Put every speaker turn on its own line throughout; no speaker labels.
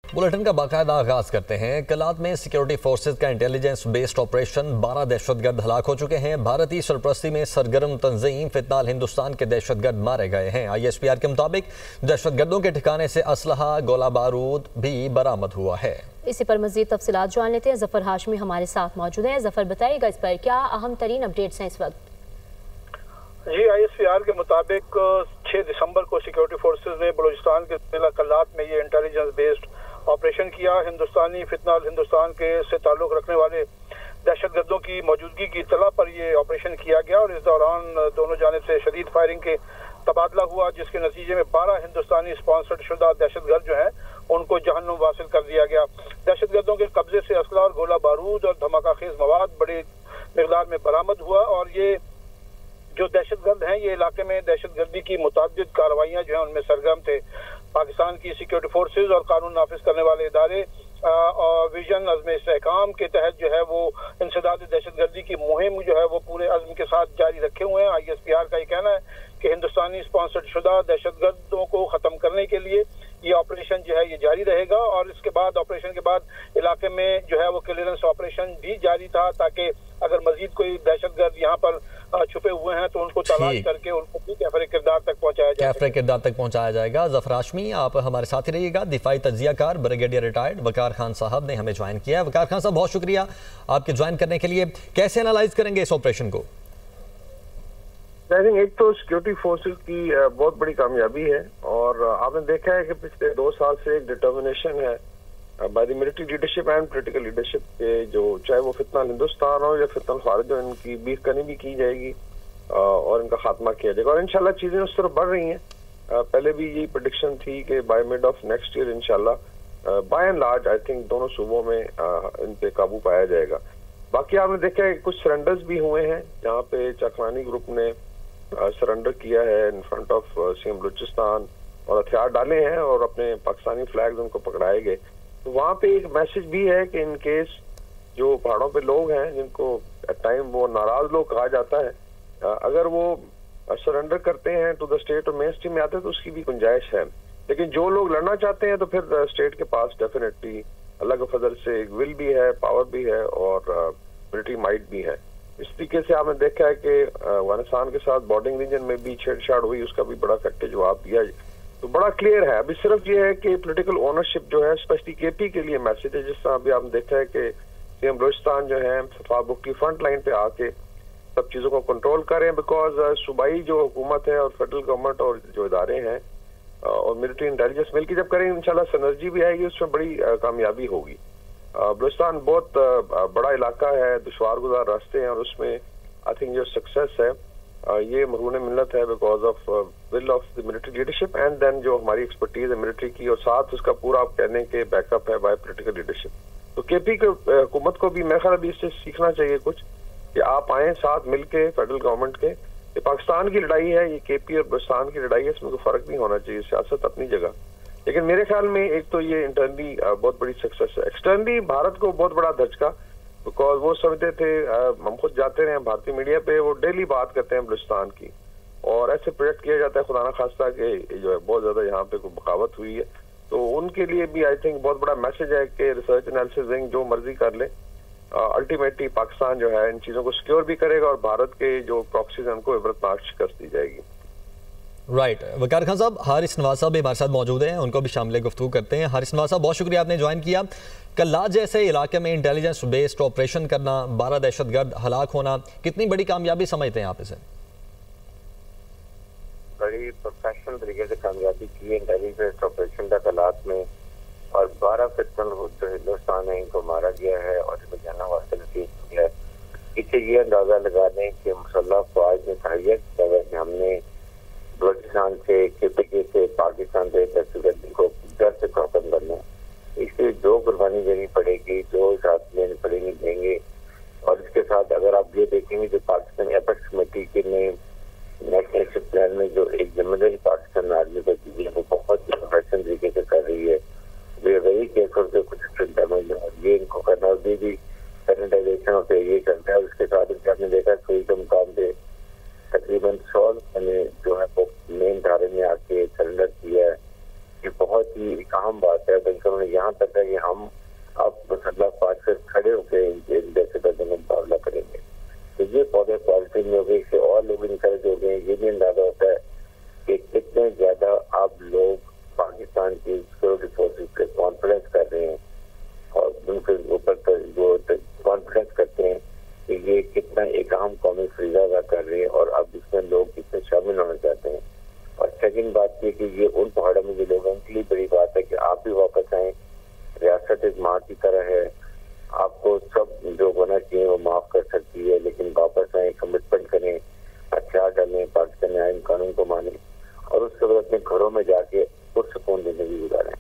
Bulletin का बाकायदा आगाज करते हैं। कलात में सिक्योरिटी फोर्सेज का इंटेलिजेंस बेस्ड ऑपरेशन, 12 दहशतगर्द हलाक हो चुके हैं। भारतीय सरपरस्ती में सरगर्म तंजीम फितनाल हिंदुस्तान के दहशतगर्द मारे गए हैं। ISPR के मुताबिक दहशतगर्दों के ठिकाने से असलहा, गोला बारूद भी बरामद हुआ है।
इसी पर मजीद तफसीलात जान लेते हैं। जफर हाशमी हमारे साथ मौजूद हैं। जफर, बताइएगा इस पर क्या अहम तरीन अपडेट्स हैं इस वक्त?
जी, ISPR के मुताबिक 6 दिसंबर को सिक्योरिटी फोर्सेज ने बलूचिस्तान के जिला कलात में ये इंटेलिजेंस बेस्ड ऑपरेशन किया। हिंदुस्तानी फितनाल हिंदुस्तान के से ताल्लुक रखने वाले दहशतगर्दों की मौजूदगी की इत्तला पर ये ऑपरेशन किया गया और इस दौरान दोनों जानिब से शदीद फायरिंग के तबादला हुआ, जिसके नतीजे में 12 हिंदुस्तानी स्पॉन्सर्ड शुदा दहशतगर्द जो हैं उनको जहन्नुम वासिल कर दिया गया। दहशतगर्दों के कब्जे से असला और गोला बारूद और धमाका खेज मवाद बड़ी मिकदार में बरामद हुआ और ये जो दहशतगर्द हैं ये इलाके में दहशतगर्दी की मुतादिद कार्रवाइयाँ जो हैं उनमें सरगर्म थे। पाकिस्तान की सिक्योरिटी फोर्सेज और कानून नाफिज करने वाले इदारे और विजन अज़्म इस्तेहकाम के तहत जो है वो इंसदाद दहशतगर्दी की मुहिम जो है वो पूरे अज़्म के साथ जारी रखे हुए हैं। ISPR का ये कहना है कि हिंदुस्तानी स्पॉन्सर्ड शुदा दहशतगर्दों को ख़त्म करने के लिए ये ऑपरेशन जो है ये जारी रहेगा और इसके बाद ऑपरेशन के बाद इलाके में जो है वो क्लियरेंस ऑपरेशन भी जारी था ताकि अगर मजीद कोई दहशतगर्द यहाँ पर छुपे हुए हैं तो उनको तलाश करके उनको भी कैफरे किरदार तक
पहुंचाया जाएगा। जफर हाशमी, आप हमारे साथ ही रहिएगा। दिफाई तज्जियाकार ब्रिगेडियर रिटायर्ड वकार खान साहब ने हमें ज्वाइन किया है। वकार खान साहब, बहुत शुक्रिया आपके ज्वाइन करने के लिए। कैसे एनालाइज करेंगे इस ऑपरेशन को?
आई थिंक एक तो सिक्योरिटी फोर्सेस की बहुत बड़ी कामयाबी है और आपने देखा है कि पिछले 2 साल से एक डिटर्मिनेशन है by the military leadership and political leadership के, जो चाहे वो फितनाल हिंदुस्तान हो या फितनाल खारिज हो, इनकी बीफकनी भी की जाएगी और इनका खात्मा किया जाएगा और इंशाल्लाह चीजें उस तरफ बढ़ रही हैं। पहले भी यही प्रेडिक्शन थी कि by mid of next year इंशाल्लाह by and large I think दोनों सूबों में इन पे काबू पाया जाएगा। बाकी आपने देखा है कि कुछ सरेंडर्स भी हुए हैं जहाँ पे चकलानी ग्रुप ने सरेंडर किया है in front of CM Balochistan और हथियार डाले हैं और अपने पाकिस्तानी फ्लैग्स उनको पकड़ाए गए। तो वहाँ पे एक मैसेज भी है कि इन केस जो पहाड़ों पे लोग हैं जिनको एट टाइम वो नाराज लोग कहा जाता है, अगर वो सरेंडर करते हैं टू द स्टेट और मेन स्ट्रीम में आते हैं तो उसकी भी गुंजाइश है। लेकिन जो लोग लड़ना चाहते हैं तो फिर स्टेट के पास डेफिनेटली अल्लाह के फजल से विल भी है, पावर भी है और मिलिट्री माइट भी है। इस तरीके से आपने देखा है कि अफगानिस्तान के साथ बॉर्डरिंग रीजन में भी छेड़छाड़ हुई, उसका भी बड़ा इफेक्टिव जवाब दिया। तो बड़ा क्लियर है। अभी सिर्फ ये है कि पॉलिटिकल ओनरशिप जो है स्पेशली KP के लिए मैसेज है। जिस तरह अभी आपने देखा है कि CM बलूचिस्तान जो है सफाबुक की फ्रंट लाइन पे आके सब चीज़ों को कंट्रोल करें, बिकॉज सूबाई जो हुकूमत है और फेडरल गवर्नमेंट और जो इदारे हैं और मिलिट्री इंटेलिजेंस मिलकर जब करेंगे इंशाल्लाह सिनर्जी भी आएगी, उसमें बड़ी कामयाबी होगी। बलूचिस्तान बहुत बड़ा इलाका है, दुश्वार गुजार रास्ते हैं और उसमें आई थिंक जो सक्सेस है ये मरहून मिन्नत है because of will of the military leadership and then जो हमारी एक्सपर्टीज है मिलिट्री की और साथ उसका पूरा आप कहने के बैकअप है बाय पॉलिटिकल लीडरशिप। तो KP के हुकूमत को भी मेरे ख्याल अभी इससे सीखना चाहिए कुछ कि आप आए साथ मिलके फेडरल गवर्नमेंट के। ये पाकिस्तान की लड़ाई है, ये KP और बलूचिस्तान की लड़ाई है, इसमें कोई फर्क नहीं होना चाहिए, सियासत अपनी जगह। लेकिन मेरे ख्याल में एक तो ये इंटरनली बहुत बड़ी सक्सेस है। एक्सटर्नली भारत को बहुत बड़ा धचका, बिकॉज वो समझते थे, हम खुद जाते रहे भारतीय मीडिया पे, वो डेली बात करते हैं बलूचिस्तान की और ऐसे प्रोजेक्ट किया जाता है खुदा ना खास्ता कि जो है बहुत ज्यादा यहाँ पे कोई बगावत हुई है। तो उनके लिए भी आई थिंक बहुत बड़ा मैसेज है कि रिसर्च एनालिसिस विंग जो मर्जी कर ले, अल्टीमेटली पाकिस्तान जो है इन चीजों को सिक्योर भी करेगा और भारत के जो प्रॉक्सीज हैं उनको इबरतनाक शिकस्त दी जाएगी।
राइट वकार खान साहब, हारिस नवाज साहब भी हमारे साथ मौजूद हैं, उनको भी शामिल गुफ्तगू करते हैं। हारिस नवाज साहब, बहुत शुक्रिया आपने ज्वाइन किया। कल्लात जैसे इलाके में इंटेलिजेंस बेस्ड ऑपरेशन करना, 12 दहशतगर्द हलाक होना, कितनी बड़ी कामयाबी समझते हैं आप इसे?
बड़ी प्रोफेशनल तरीके से कामयाबी की इंटेलिजेंस ऑपरेशन का कल्लात में और 12 फितनल जो हिंदुस्तान है इनको मारा गया है और इनको जाना वासिल किया है। इससे ये अंदाजा लगा दें कि मुसल्लह फौज ने तैयार हमने बलूचिस्तान से KPK से पाकिस्तान से दहशतगर्दी को जड़ से खत्म करना, इसलिए जो कुर्बानी देनी पड़ेगी, जो साथ लेनी पड़ेगी देंगे। और इसके साथ अगर आप ये देखेंगे जो पाकिस्तान एपेक्स कमेटी के ने नेशनल प्लान में जो एक जिम्मेदारी पाकिस्तान आर्मी को दी है वो बहुत ही प्रोफेशनल तरीके से कर रही है। वे वही केस से कुछ ये इनको करना भी सैनिटाइजेशन और ये करता है। उसके साथ आपने देखा सुई के मुकाम पे तकरीबन 100 जो है वो मेन धारे में आके सरेंडर किया है یہ بہت ہی ایک اہم بات ہے، بلکہ انہوں نے یہاں تک ہے کہ ہم اب مسلح فاج سے کھڑے ہو کے دہشت گردوں کا مقابلہ کریں گے. تو یہ پودے پالیسی میں ہو گئے، اس سے اور لوگ انکریج ہو گئے. یہ بھی اندازہ ہوتا ہے کہ کتنے زیادہ اب لوگ پاکستان کی سیکورٹی فورسز پہ کانفیڈنس کر رہے ہیں اور ان کے اوپر وہ کانفیڈنس کرتے ہیں کہ یہ کتنا ایک اہم قومی فریضہ ادا کر رہے ہیں اور اب اس میں لوگ کتنے شامل ہونا چاہتے ہیں. اور سیکنڈ بات یہ کہ یہ ان پہاڑوں میں جو لوگوں کے لیے بڑی بات ہے کہ آپ بھی واپس آئیں. ریاست ایک ماں کی طرح ہے، آپ کو سب جو ہونا چاہیے وہ معاف کر سکتی ہے، لیکن واپس آئیں، کمٹمنٹ کریں، ہتھیار ڈالیں، پاکستانی آئین قانون کو مانیں اور اس کے بعد اپنے گھروں میں جا کے پرسکون زندگی گزاریں.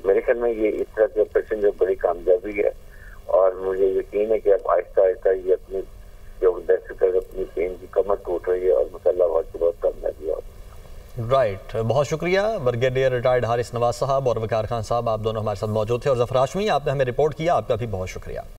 میرے خیال میں یہ اس طرح کے آپریشن جو بڑی کامیابی ہے اور مجھے یقین ہے کہ اب آہستہ آہستہ یہ اپنی جو دہشت گرد اپنی پین کی کمر ٹوٹ رہی ہے اور مسلح افواج کی بہت کامیابی ہے.
رائٹ، بہت شکریہ برگیڈیئر ریٹائرڈ حارث نواز صاحب اور وقار خان صاحب، آپ دونوں ہمارے ساتھ موجود تھے. اور ظفر ہاشمی، آپ نے ہمیں رپورٹ کیا، آپ کا بھی بہت شکریہ.